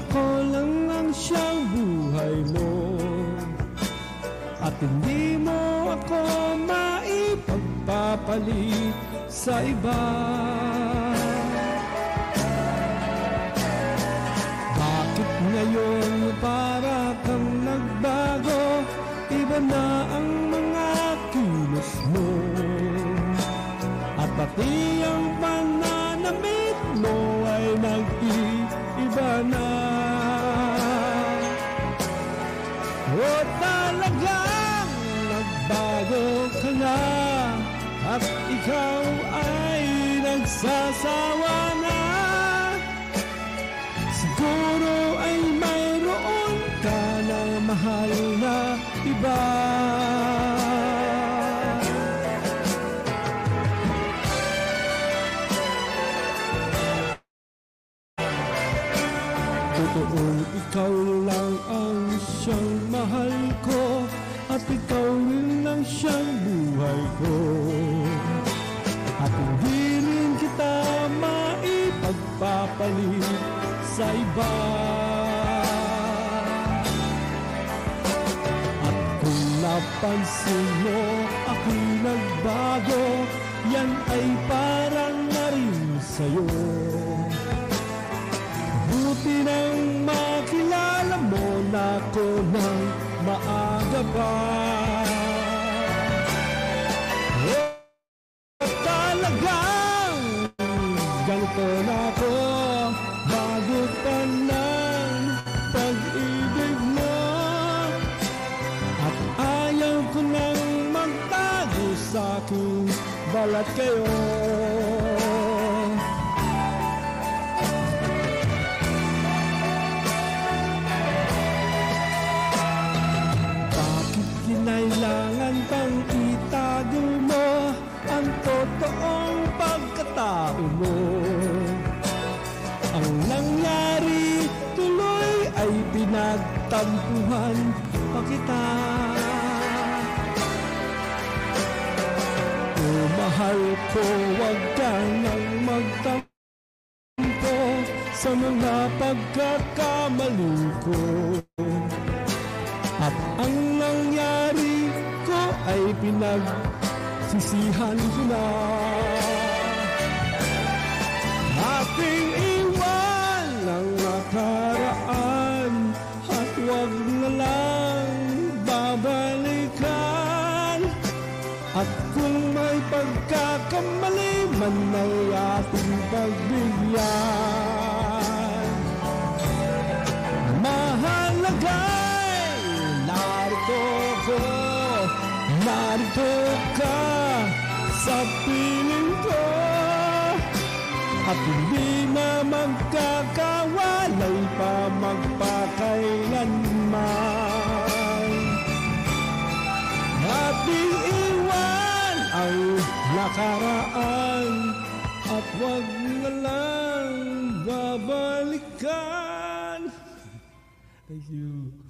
ako lang ang siyang buhay mo, at hindi mo ako maipagpapalit sa iba. Bakit ngayon para kang nagbago? Iba na ang mga kilos mo, at pati ang pananamit mo ay nag-iiba na. O talagang nagbago ka na, at ikaw ay nagsasawa na. Siguro ay mayroon ka na mahal na iba. Totoong ikaw lang ang siyang mahal ko, at ikaw rin ang siyang buhay ko, at hindi rin kita maipagpapalit sa iba. At kung napansin mo ako'y nagbago, yan ay parang na rin sa'yo. Buti nang makilala mo na ako ng maaga pa. Talagang ganito na ako, bago pa ng pag-ibig mo, at ayaw ko nang magtago sa aking balat kayo. Kailangan bang itago mo ang totoong pagkatao mo? Ang nangyari tuloy ay pinagtampuhan pa kita. O mahal ko, wag ka nang magtampo sa mga pagkakamali ko. At ang nangyari ko ay pinagsisihan ko na. Ating iwan ang nakaraan, at huwag na lang babalikan. At kung may pagkakamali man ay ating pagbigyan. Mahalaga, narito ka sa piling ko, at hindi na magkakawalay pa magpakailanman. Ating iwan ang nakaraan, at huwag na lang babalikan. Thank you.